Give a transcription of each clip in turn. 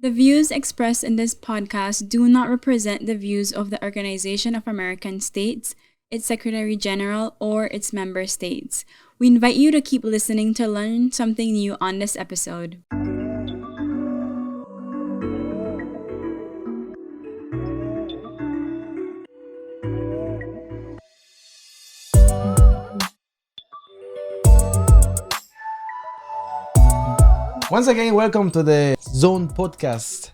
The views expressed in this podcast do not represent the views of the Organization of American States, its Secretary General, or its member states. We invite you to keep listening to learn something new on this episode. Once again, welcome to the Zone Podcast,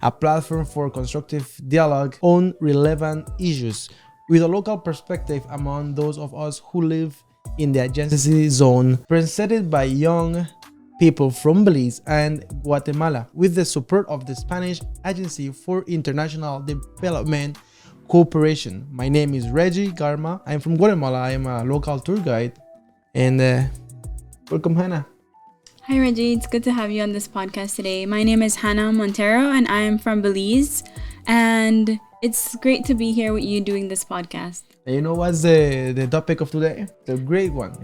a platform for constructive dialogue on relevant issues with a local perspective among those of us who live in the adjacency zone, presented by young people from Belize and Guatemala with the support of the Spanish Agency for International Development, Cooperación. My name is Reggie Garma. I'm from Guatemala. I'm a local tour guide. And welcome, Hannah. Hi Reggie, it's good to have you on this podcast today. My name is Hannah Montero and I am from Belize, and it's great to be here with you doing this podcast. You know what's the topic of today? The great one.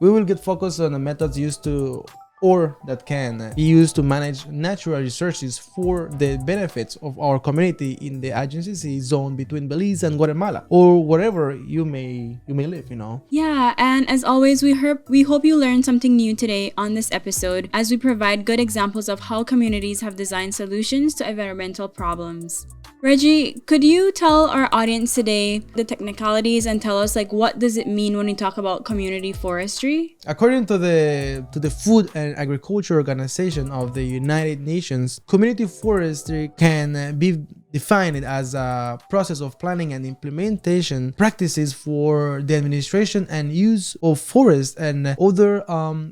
We will get focused on the methods used to or that can be used to manage natural resources for the benefits of our community in the adjacency zone between Belize and Guatemala, or wherever you may live. Yeah, and as always, we hope you learned something new today on this episode as we provide good examples of how communities have designed solutions to environmental problems. Reggie, could you tell our audience today the technicalities and tell us what does it mean when we talk about community forestry? According to the Food and Agriculture Organization of the United Nations, community forestry can be defined as a process of planning and implementation practices for the administration and use of forests and other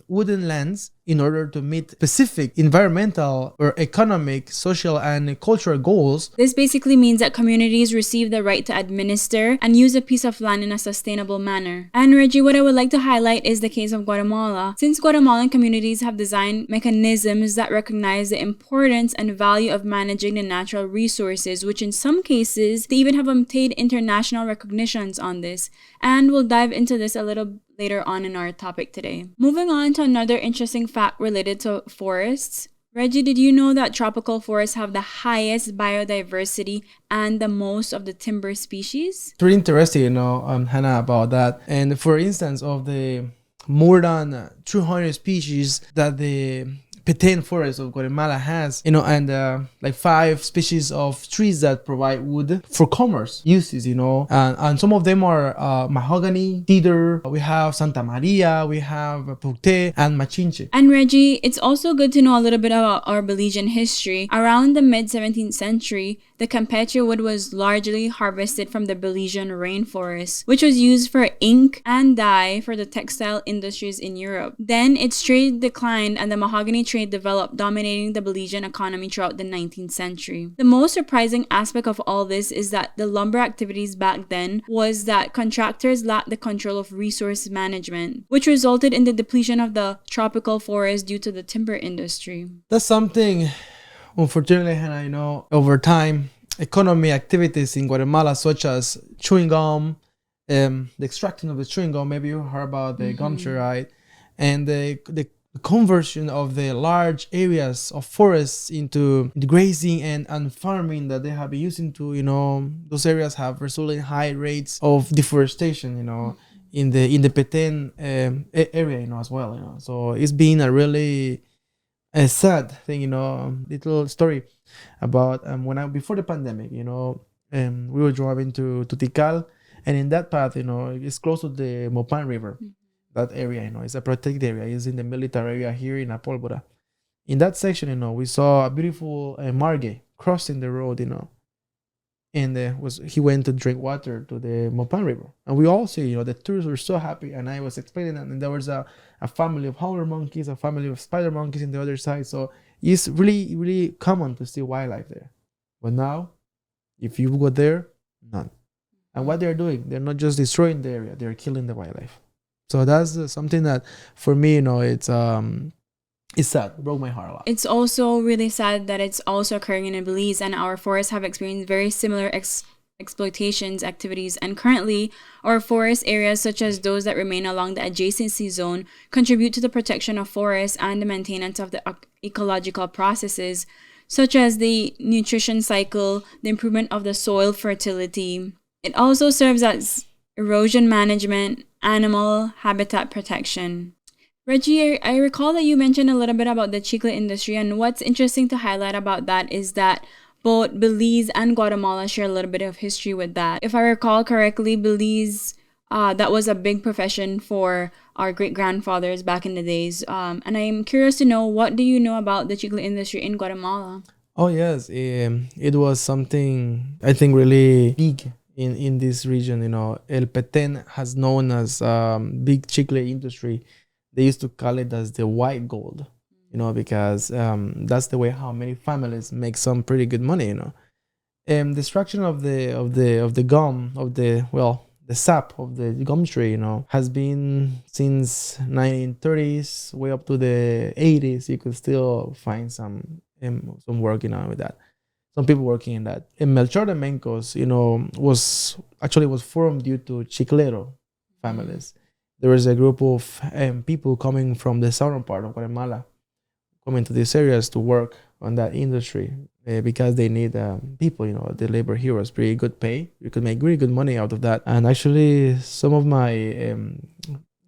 wooded lands in order to meet specific environmental or economic, social, and cultural goals. This basically means that communities receive the right to administer and use a piece of land in a sustainable manner. And Reggie, what I would like to highlight is the case of Guatemala. Since Guatemalan communities have designed mechanisms that recognize the importance and value of managing the natural resources, which in some cases, they even have obtained international recognitions on this. And we'll dive into this a little later on in our topic today. Moving on to another interesting fact related to forests. Reggie, did you know that tropical forests have the highest biodiversity and the most of the timber species? It's really interesting, Hannah, about that. And for instance, of the more than 200 species that the Petén forest of Guatemala has, and 5 species of trees that provide wood for commerce uses, and some of them are mahogany, cedar, we have Santa Maria, we have Pucté, and Machinche. And Reggie, it's also good to know a little bit about our Belizean history. Around the mid-17th century, the Campeche wood was largely harvested from the Belizean rainforest, which was used for ink and dye for the textile industries in Europe. Then its trade declined and the mahogany trade developed, dominating the Belizean economy throughout the 19th century. The most surprising aspect of all this is that the lumber activities back then was that contractors lacked the control of resource management, which resulted in the depletion of the tropical forest due to the timber industry. That's something, unfortunately, Hannah, over time, economy activities in Guatemala, such as chewing gum, the extracting of the chewing gum, maybe you heard about the gum tree, right? And the conversion of the large areas of forests into grazing and farming that they have been using to, those areas have resulted in high rates of deforestation, in the Petén area, as well, So it's been a really a sad thing, little story about before the pandemic, we were driving to Tikal, and in that path, it's close to the Mopan River. That area, it's a protected area. It's in the military area here in Apolbora. In that section, we saw a beautiful margay crossing the road, and he went to drink water to the Mopan River. And we all see, the tourists were so happy. And I was explaining that, and there was a family of howler monkeys, a family of spider monkeys in the other side. So it's really, really common to see wildlife there. But now, if you go there, none. And what they're doing, they're not just destroying the area, they're killing the wildlife. So that's something that, for me, it's sad. It broke my heart a lot. It's also really sad that it's also occurring in Belize, and our forests have experienced very similar exploitations activities, and currently our forest areas, such as those that remain along the adjacency zone, contribute to the protection of forests and the maintenance of the ecological processes such as the nutrition cycle, the improvement of the soil fertility. It also serves as erosion management, animal habitat protection. Reggie, I recall that you mentioned a little bit about the chicle industry, and what's interesting to highlight about that is that both Belize and Guatemala share a little bit of history with that. If I recall correctly, Belize, that was a big profession for our great grandfathers back in the days. And I'm curious to know, what do you know about the chicle industry in Guatemala? Oh yes, it was something I think really big in this region. El Petén has known as big chicle industry. They used to call it as the white gold, because that's the way how many families make some pretty good money. The extraction of the gum the sap of the gum tree, has been since 1930s way up to the 80s. You could still find some work, with that. Some people working in that. And Melchor de Mencos, was formed due to chiclero families. There was a group of people coming from the southern part of Guatemala, coming to these areas to work on that industry because they need people, the labor heroes, pretty good pay. You could make really good money out of that. And actually, some of my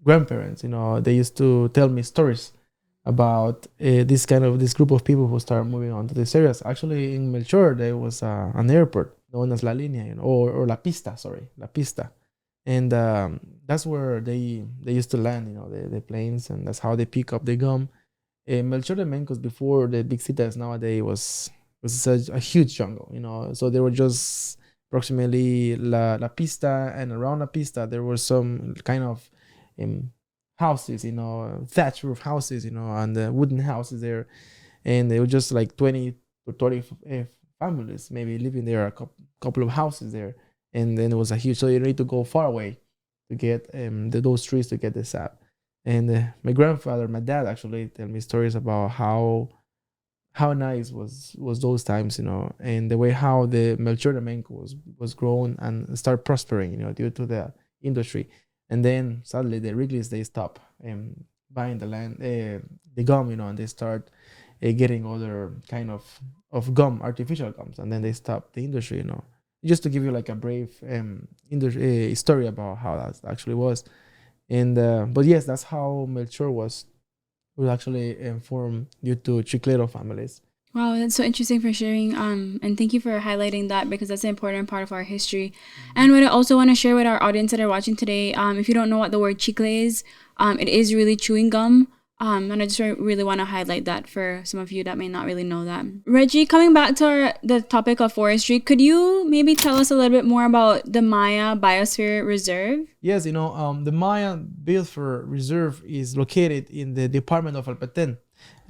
grandparents, they used to tell me stories about this group of people who started moving on to these areas. Actually, in Melchor, there was an airport known as La Línea, or La Pista, La Pista. And that's where they used to land, the planes, and that's how they pick up the gum. Melchor de Mencos, before the big cities nowadays, was a huge jungle, so there were just approximately La Pista, and around La Pista there were some kind of houses, thatch roof houses, and wooden houses there, and they were just like 20 to 30 families maybe living there, a couple of houses there. And then it was a huge, so you need to go far away to get those trees to get the sap. And my dad actually tell me stories about how nice was those times, and the way how the Melchor de Mencos was grown and start prospering, due to the industry. And then suddenly the Wrigley's, they stop buying the land, the gum, and they start getting other kind of gum, artificial gums, and then they stop the industry, Just to give you like a brief story about how that actually was. And but yes, that's how Melchor was actually formed due to chiclero families. Wow, that's so interesting for sharing. And thank you for highlighting that, because that's an important part of our history. And what I also want to share with our audience that are watching today, if you don't know what the word chicle is, it is really chewing gum. And I just really want to highlight that for some of you that may not really know that. Reggie, coming back to the topic of forestry, could you maybe tell us a little bit more about the Maya Biosphere Reserve? Yes, the Maya Biosphere Reserve is located in the department of El Petén.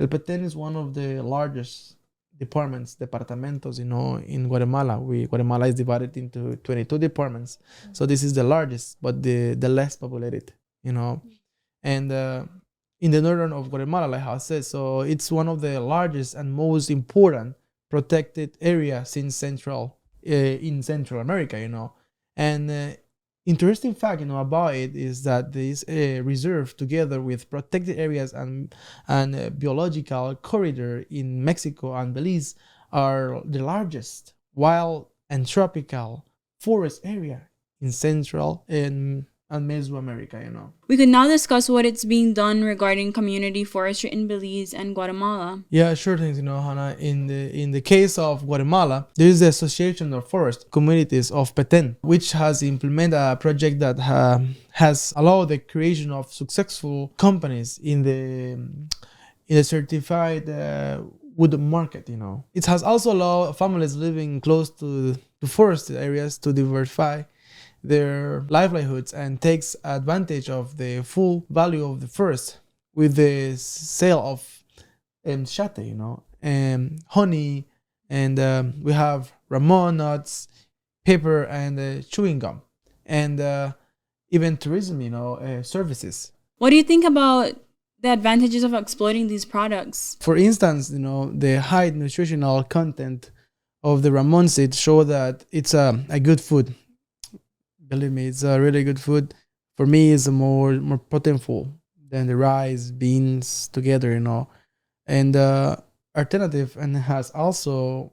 El Petén is one of the largest departamentos, in Guatemala. Guatemala is divided into 22 departments. So this is the largest, but the less populated, And in the northern of Guatemala, like how I said, so it's one of the largest and most important protected areas in Central America, And interesting fact, about it is that this reserve, together with protected areas and biological corridor in Mexico and Belize, are the largest wild and tropical forest area in Central and Mesoamerica, We could now discuss what it's being done regarding community forestry in Belize and Guatemala. Yeah, sure things, Hannah. In the case of Guatemala, there is the Association of Forest Communities of Petén, which has implemented a project that has allowed the creation of successful companies in the certified wood market, It has also allowed families living close to forest areas to diversify their livelihoods and takes advantage of the full value of the forest with the sale of shate, and honey, and we have ramon nuts, paper, and chewing gum, and even tourism, services. What do you think about the advantages of exploiting these products? For instance, the high nutritional content of the ramon seeds show that it's a good food. Believe me, it's a really good food. For me, it's more proteinful than the rice, beans together, And alternative and has also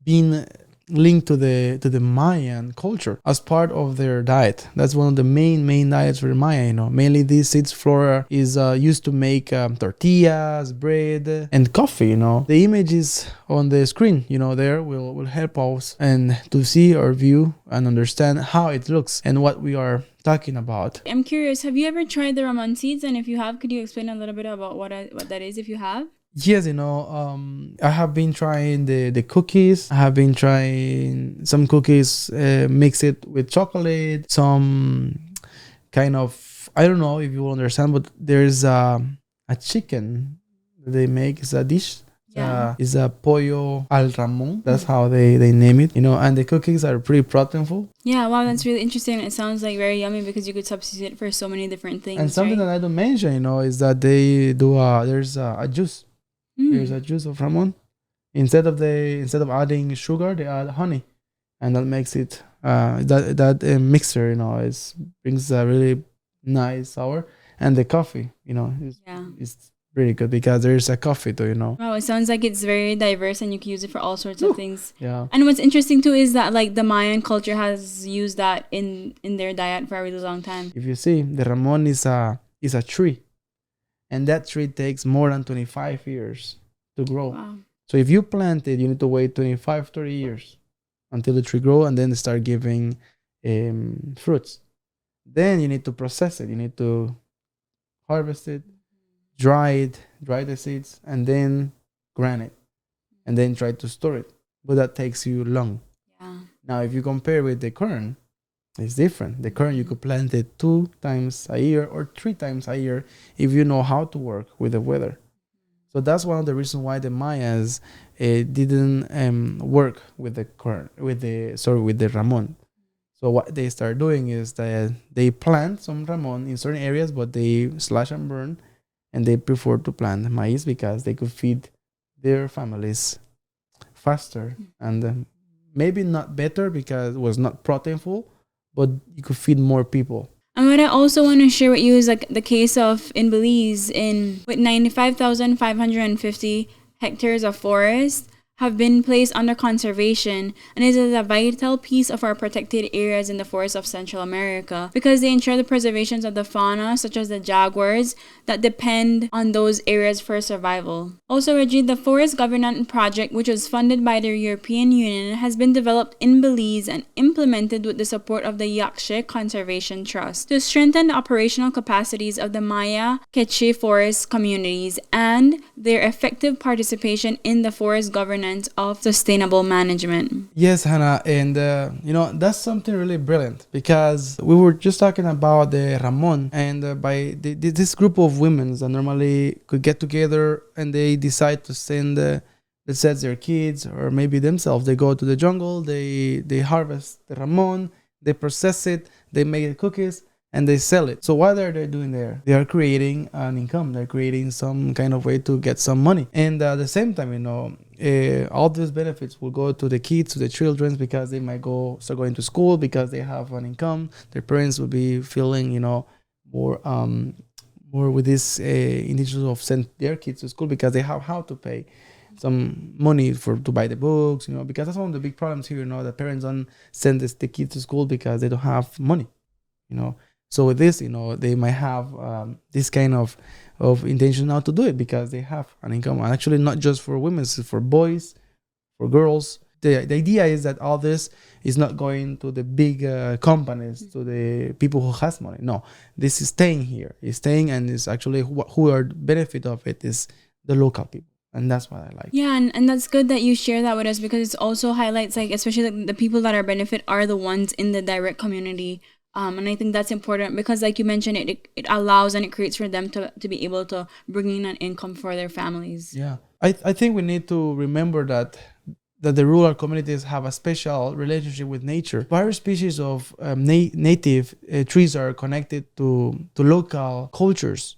been linked to the Mayan culture as part of their diet. That's one of the main diets for the Maya. Mainly these seeds flora is used to make tortillas, bread, and coffee. The images on the screen, there will help us and to see or view and understand how it looks and what we are talking about. I'm curious, have you ever tried the ramon seeds? And if you have, could you explain a little bit about what that is if you have? Yes, I have been trying the cookies. I have been trying some cookies, mix it with chocolate, some kind of, I don't know if you will understand, but there's a chicken they make. It's a dish. Yeah. It's a pollo al ramon. That's how they name it, and the cookies are pretty proteinful. Yeah, wow, that's really interesting. It sounds like very yummy because you could substitute it for so many different things. And something that I don't mention, is that they do there's a juice. There's a juice of ramon. Instead of adding sugar, they add honey, and that makes it that mixture, brings a really nice sour. And the coffee, is really good because there's a coffee too, Wow, it sounds like it's very diverse and you can use it for all sorts of things. Yeah. And what's interesting too is that like the Mayan culture has used that in their diet for a really long time. If you see, the ramon is a tree. And that tree takes more than 25 years to grow. Wow. So if you plant it, you need to wait 25, 30 years until the tree grows and then start giving fruits. Then you need to process it. You need to harvest it, dry the seeds, and then grind it. And then try to store it. But that takes you long. Yeah. Now, if you compare with the corn, it's different. The corn, you could plant it 2 times a year or 3 times a year if you know how to work with the weather. So that's one of the reasons why the Mayas didn't work with the corn, with the ramon. So what they start doing is that they plant some ramon in certain areas, but they slash and burn, and they prefer to plant maize because they could feed their families faster and maybe not better because it was not proteinful, but you could feed more people. And what I also want to share with you is like the case of in Belize with 95,550 hectares of forest have been placed under conservation, and it is a vital piece of our protected areas in the forests of Central America because they ensure the preservation of the fauna, such as the jaguars, that depend on those areas for survival. Also, Reggie, the Forest Governance Project, which was funded by the European Union, has been developed in Belize and implemented with the support of the Yakshe Conservation Trust to strengthen the operational capacities of the Maya Quechua forest communities and their effective participation in the forest governance of sustainable management. Yes, Hannah, and that's something really brilliant because we were just talking about the ramon, and by this group of women that normally could get together and they decide to send let's say their kids or maybe themselves. They go to the jungle, they harvest the ramon, they process it, they make the cookies, and they sell it. So what are they doing there? They are creating an income. They're creating some kind of way to get some money. And at the same time, all these benefits will go to the kids, to the children, because they might start going to school because they have an income. Their parents will be feeling, more with this initiative of send their kids to school because they have how to pay some money to buy the books, because that's one of the big problems here, that parents don't send the kids to school because they don't have money, So with this, they might have this kind of intention now to do it because they have an income. And actually, not just for women, it's for boys, for girls. The idea is that all this is not going to the big companies, to the people who has money. No, this is staying here. It's staying, and it's actually who are the benefit of it is the local people. And that's what I like. Yeah, and that's good that you share that with us because it also highlights, especially the people that are benefit are the ones in the direct community. And I think that's important because, like you mentioned, it allows and it creates for them to be able to bring in an income for their families. Yeah, I think we need to remember that the rural communities have a special relationship with nature. Various species of native trees are connected to local cultures,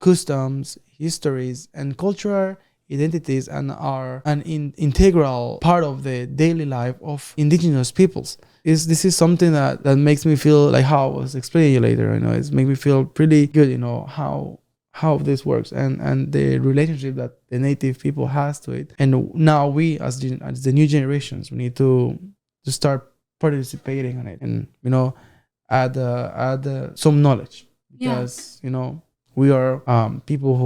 customs, histories, and cultural identities, and are an integral part of the daily life of indigenous peoples. This is something that makes me feel like how I was explaining you later. It's make me feel pretty good. How how this works and the relationship that the native people has to it. And now we as the new generations, we need to start participating on it, and add some knowledge, because we are people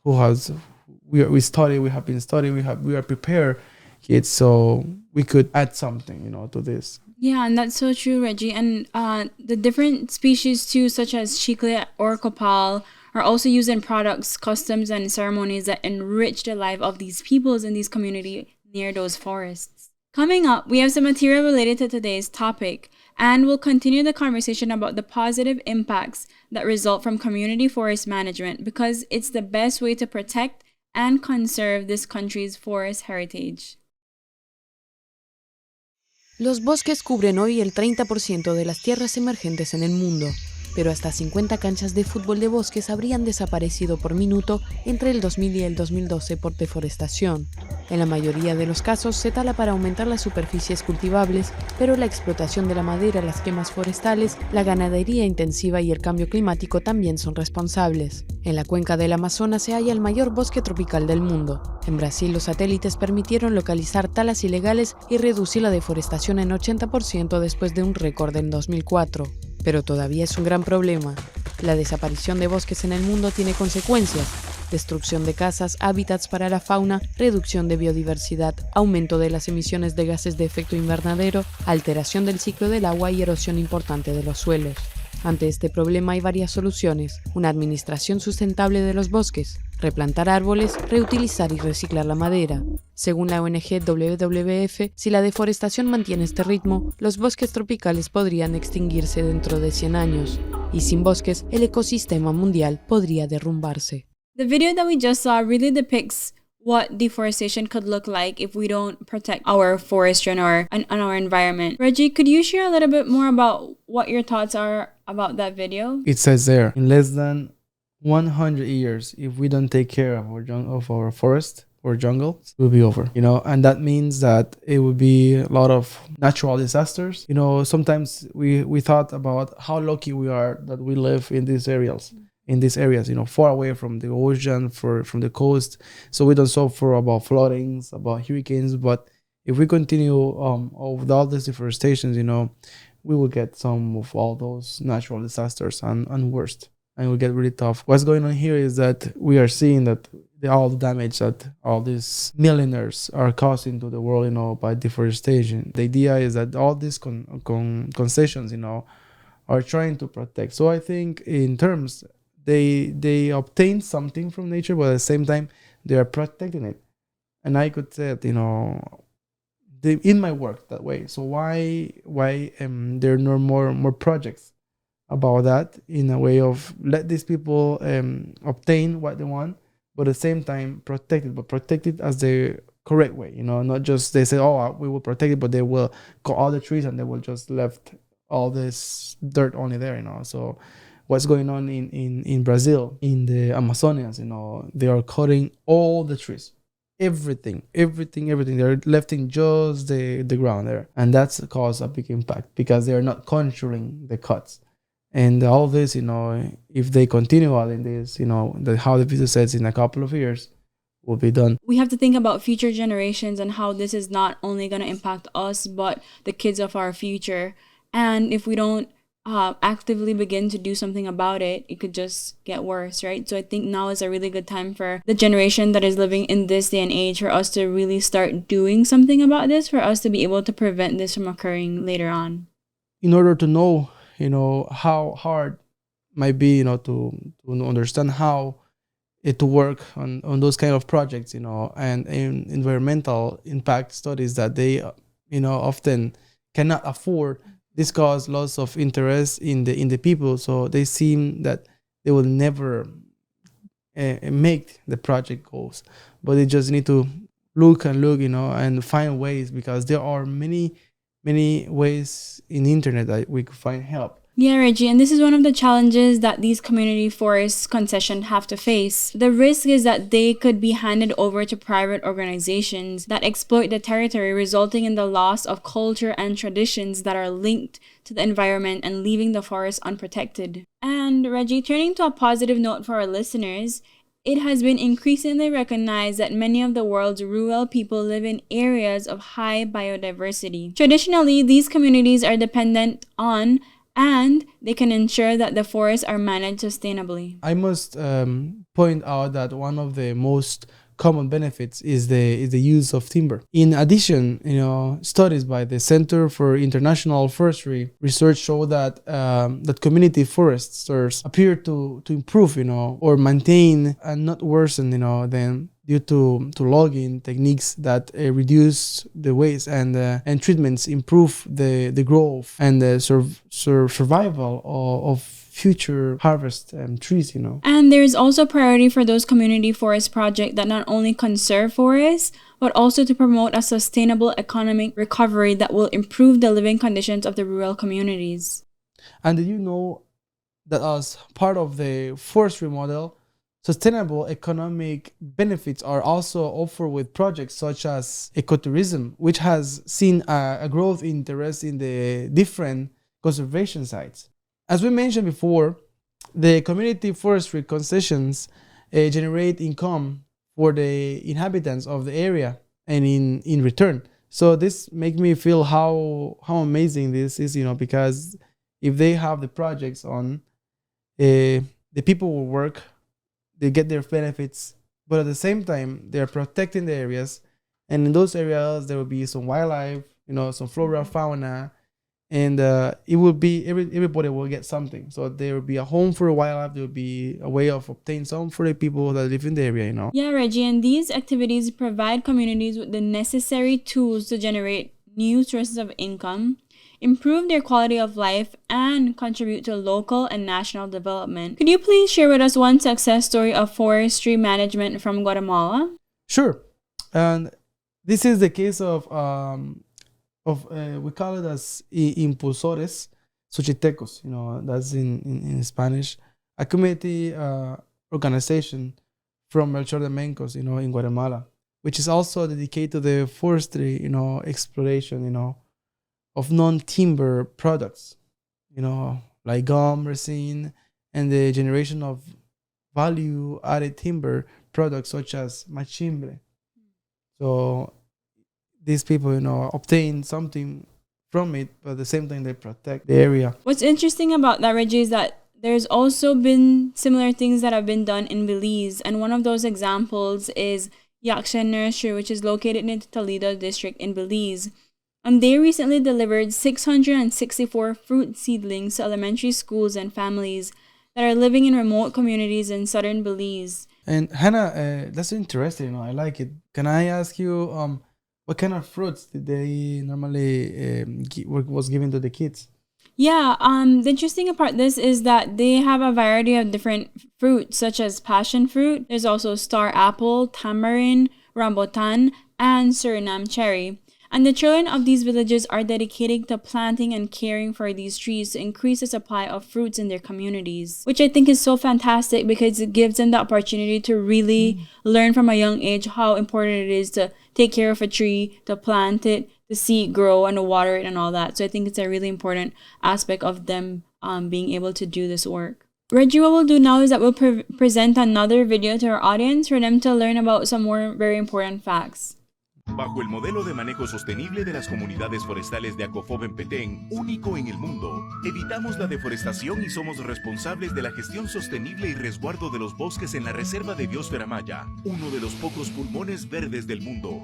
who has we study, we have been studying, we are prepared kids, so we could add something to this. Yeah, and that's so true, Reggie. And the different species too, such as chiclet or copal, are also used in products, customs, and ceremonies that enrich the life of these peoples in these communities near those forests. Coming up, we have some material related to today's topic, and we'll continue the conversation about the positive impacts that result from community forest management, because it's the best way to protect and conserve this country's forest heritage. Los bosques cubren hoy el 30% de las tierras emergentes en el mundo, pero hasta 50 canchas de fútbol de bosques habrían desaparecido por minuto entre el 2000 y el 2012 por deforestación. En la mayoría de los casos se tala para aumentar las superficies cultivables, pero la explotación de la madera, las quemas forestales, la ganadería intensiva y el cambio climático también son responsables. En la cuenca del Amazonas se halla el mayor bosque tropical del mundo. En Brasil, los satélites permitieron localizar talas ilegales y reducir la deforestación en 80% después de un récord en 2004. Pero todavía es un gran problema. La desaparición de bosques en el mundo tiene consecuencias: destrucción de casas, hábitats para la fauna, reducción de biodiversidad, aumento de las emisiones de gases de efecto invernadero, alteración del ciclo del agua y erosión importante de los suelos. Ante este problema hay varias soluciones: una administración sustentable de los bosques, replantar árboles, reutilizar y reciclar la madera. Según la ONG WWF, si la deforestación mantiene este ritmo, los bosques tropicales podrían extinguirse dentro de 100 años, y sin bosques, el ecosistema mundial podría derrumbarse. The video that we just saw really depicts what deforestation could look like if we don't protect our forestry and our environment. Reggie, could you share a little bit more about what your thoughts are about that video? It says there, in less than 100 years, if we don't take care of our forest or jungles, it will be over, and that means that it will be a lot of natural disasters. Sometimes we thought about how lucky we are that we live in these areas, far away from the ocean, from the coast, so we don't suffer about floodings, about hurricanes. But if we continue with all these deforestations, we will get some of all those natural disasters and worst, and it will get really tough. What's going on here is that we are seeing that all the damage that all these millionaires are causing to the world, by deforestation. The idea is that all these concessions, are trying to protect. So I think in terms, they obtain something from nature, but at the same time they are protecting it. And I could say that, in my work that way. So why there are no more projects about that, in a way of let these people obtain what they want, but at the same time protect it, but protect it as the correct way, not just they say, oh, we will protect it, but they will cut all the trees and they will just left all this dirt only there, So what's going on in Brazil, in the Amazonians, they are cutting all the trees, everything. They're lefting just the ground there, and that's caused a big impact because they are not controlling the cuts. And all this, if they continue adding this, how the video says, in a couple of years will be done. We have to think about future generations and how this is not only going to impact us, but the kids of our future. And if we don't actively begin to do something about it, it could just get worse, right? So I think now is a really good time for the generation that is living in this day and age for us to really start doing something about this, for us to be able to prevent this from occurring later on. In order to know, how hard might be, to understand how to work on those kind of projects, and in environmental impact studies that they, often cannot afford. This causes lots of interest in the people, so they seem that they will never make the project goals. But they just need to look, and find ways, because there are many ways in the internet that we could find help. Yeah, Reggie, and this is one of the challenges that these community forest concessions have to face. The risk is that they could be handed over to private organizations that exploit the territory, resulting in the loss of culture and traditions that are linked to the environment and leaving the forest unprotected. And Reggie, turning to a positive note for our listeners, it has been increasingly recognized that many of the world's rural people live in areas of high biodiversity. Traditionally, these communities are dependent on and they can ensure that the forests are managed sustainably. I must point out that one of the most common benefits is the use of timber. In addition, studies by the Center for International Forestry research show that that community foresters appear to improve, or maintain and not worsen, than due to logging techniques that reduce the waste and treatments improve the growth and the survival of future harvest trees. And there is also priority for those community forest projects that not only conserve forests, but also to promote a sustainable economic recovery that will improve the living conditions of the rural communities. And did you know that as part of the forestry model, sustainable economic benefits are also offered with projects such as ecotourism, which has seen a growth interest in the different conservation sites. As we mentioned before, the community forestry concessions generate income for the inhabitants of the area and in return. So this makes me feel how amazing this is, because if they have the projects on, the people will work, they get their benefits, but at the same time, they're protecting the areas. And in those areas, there will be some wildlife, some flora, fauna, and it will be, everybody will get something. So there will be a home for the wildlife, there will be a way of obtaining some for the people that live in the area, Yeah, Reggie, and these activities provide communities with the necessary tools to generate new sources of income, improve their quality of life, and contribute to local and national development. Could you please share with us one success story of forestry management from Guatemala? Sure. And this is the case of we call it as impulsores suchitecos, that's in Spanish, a community organization from Melchor de Mencos, in Guatemala, which is also dedicated to the forestry, exploration, of non-timber products, like gum, resin, and the generation of value-added timber products such as machimbre. So these people, obtain something from it, but at the same time they protect the area. What's interesting about that, Reggie, is that there's also been similar things that have been done in Belize, and one of those examples is Yaksha Nursery, which is located in the Toledo district in Belize. And they recently delivered 664 fruit seedlings to elementary schools and families that are living in remote communities in southern Belize. And Hannah, that's interesting. I like it. Can I ask you, what kind of fruits did they normally was given to the kids? Yeah, the interesting part of this is that they have a variety of different fruits, such as passion fruit. There's also star apple, tamarind, rambutan, and Suriname cherry. And the children of these villages are dedicated to planting and caring for these trees to increase the supply of fruits in their communities, which I think is so fantastic because it gives them the opportunity to really learn from a young age how important it is to take care of a tree, to plant it, to see it grow and to water it and all that. So I think it's a really important aspect of them being able to do this work. Reggie, what we'll do now is that we'll present another video to our audience for them to learn about some more very important facts. Bajo el modelo de manejo sostenible de las comunidades forestales de Acofob en Petén, único en el mundo, evitamos la deforestación y somos responsables de la gestión sostenible y resguardo de los bosques en la Reserva de Biosfera Maya, uno de los pocos pulmones verdes del mundo.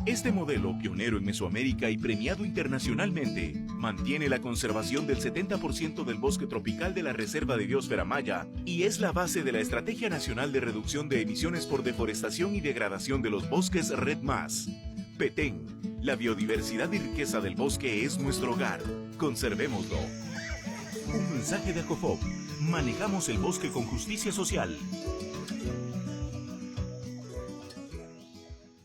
Este modelo, pionero en Mesoamérica y premiado internacionalmente, mantiene la conservación del 70% del bosque tropical de la Reserva de Biosfera Maya y es la base de la Estrategia Nacional de Reducción de Emisiones por Deforestación y Degradación de los Bosques Red Más. Petén, la biodiversidad y riqueza del bosque es nuestro hogar. Conservémoslo. Un mensaje de Acofob. Manejamos el bosque con justicia social.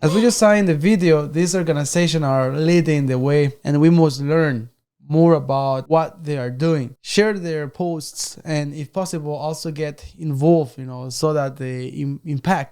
As we just saw in the video, these organizations are leading the way, and we must learn more about what they are doing. Share their posts, and if possible, also get involved, so that the impact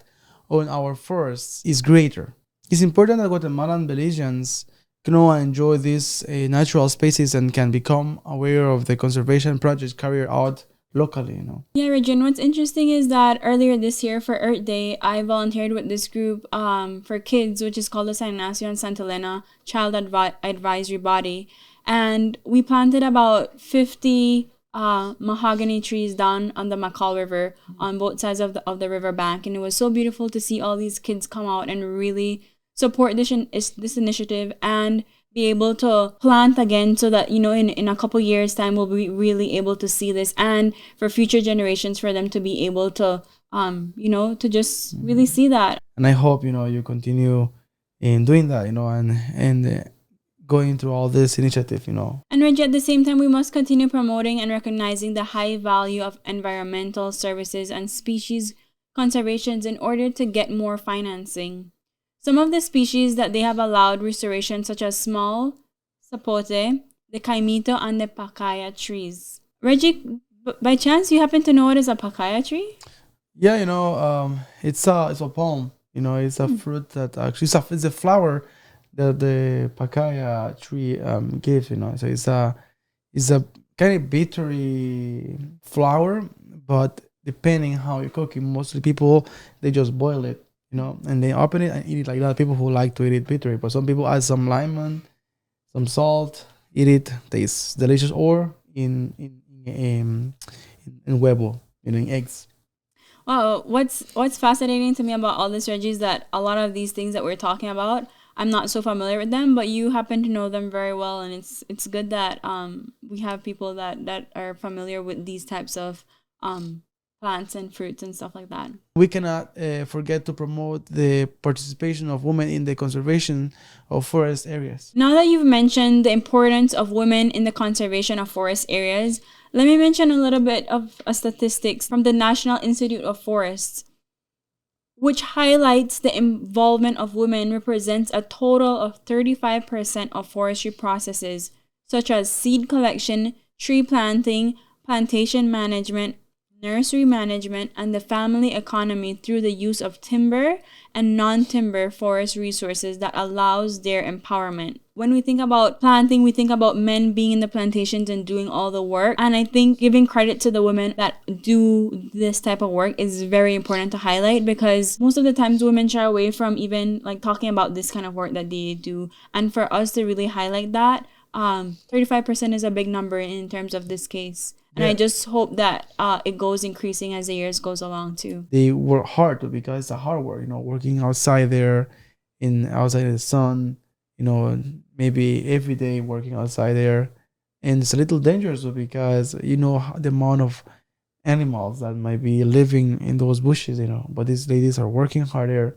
on our forests is greater. It's important that Guatemalan Belizeans can enjoy these natural spaces and can become aware of the conservation projects carried out locally. Yeah, Reggie, what's interesting is that earlier this year for Earth Day, I volunteered with this group for kids, which is called the San Ignacio and Santa Elena Child Advisory Body. And we planted about 50 mahogany trees down on the Macal River on both sides of the river bank. And it was so beautiful to see all these kids come out and really support this initiative and be able to plant again, so that in a couple years time we'll be really able to see this, and for future generations for them to be able to to just really see that. And I hope you continue in doing that, and going through all this initiative. And Reggie, at the same time, we must continue promoting and recognizing the high value of environmental services and species conservations in order to get more financing. Some of the species that they have allowed restoration, such as small sapote, the caimito, and the pacaya trees. Reggie, by chance, you happen to know what is a pacaya tree? Yeah, it's a palm. It's a fruit that actually it's a flower that the pacaya tree gives. So it's a kind of bittery flower, but depending how you cook it, mostly people they just boil it. And they open it and eat it like that. People who like to eat it bitter, but some people add some lemon, some salt, eat it, tastes delicious, or in huevo, in eggs. Wow, what's fascinating to me about all this, Reggie, is that a lot of these things that we're talking about, I'm not so familiar with them, but you happen to know them very well, and it's good that we have people that are familiar with these types of plants and fruits and stuff like that. We cannot forget to promote the participation of women in the conservation of forest areas. Now that you've mentioned the importance of women in the conservation of forest areas, let me mention a little bit of statistics from the National Institute of Forests, which highlights the involvement of women represents a total of 35% of forestry processes, such as seed collection, tree planting, plantation management, nursery management, and the family economy through the use of timber and non-timber forest resources that allows their empowerment. When we think about planting, we think about men being in the plantations and doing all the work. And I think giving credit to the women that do this type of work is very important to highlight, because most of the times women shy away from even talking about this kind of work that they do. And for us to really highlight that, 35% is a big number in terms of this case. And I just hope that it goes increasing as the years goes along too. They work hard because it's a hard work, working outside there, outside in the sun, maybe every day working outside there. And it's a little dangerous because the amount of animals that might be living in those bushes, but these ladies are working hard there.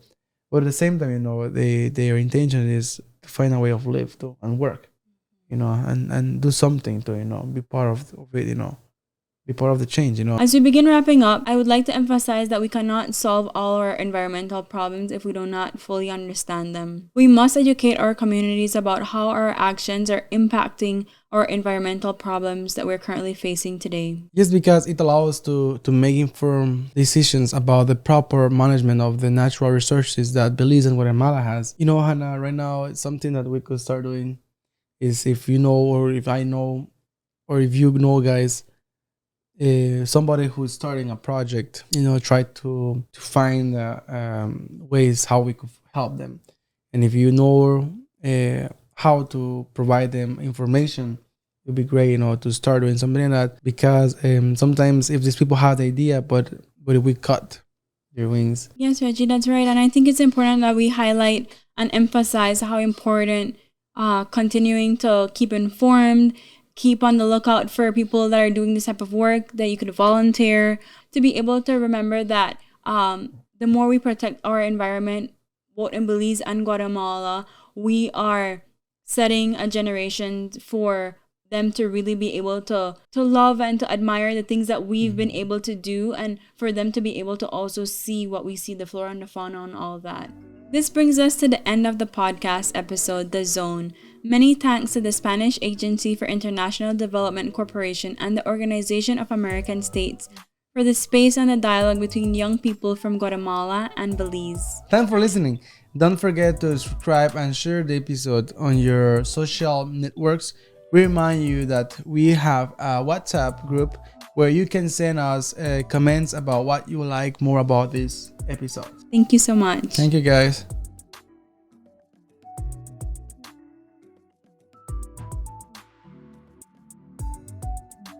But at the same time, their intention is to find a way of live too and work, and do something to, be part of it, be part of the change, As we begin wrapping up, I would like to emphasize that we cannot solve all our environmental problems if we do not fully understand them. We must educate our communities about how our actions are impacting our environmental problems that we're currently facing today. Just because it allows to make informed decisions about the proper management of the natural resources that Belize and Guatemala has. Hannah, right now, it's something that we could start doing is if you know, or if I know, or if you know, guys, somebody who's starting a project, try to find ways how we could help them. And if you know how to provide them information, it would be great, to start doing something like that. Because sometimes if these people have the idea, but if we cut their wings. Yes, Reggie, that's right. And I think it's important that we highlight and emphasize how important continuing to keep informed, keep on the lookout for people that are doing this type of work, that you could volunteer, to be able to remember that the more we protect our environment, both in Belize and Guatemala, we are setting a generation for them to really be able to love and to admire the things that we've been able to do, and for them to be able to also see what we see, the flora and the fauna and all that. This brings us to the end of the podcast episode, The Zone. Many thanks to the Spanish Agency for International Development Corporation and the Organization of American States for the space and the dialogue between young people from Guatemala and Belize. Thanks for listening. Don't forget to subscribe and share the episode on your social networks. We remind you that we have a WhatsApp group where you can send us comments about what you like more about this episode. Thank you so much. Thank you, guys.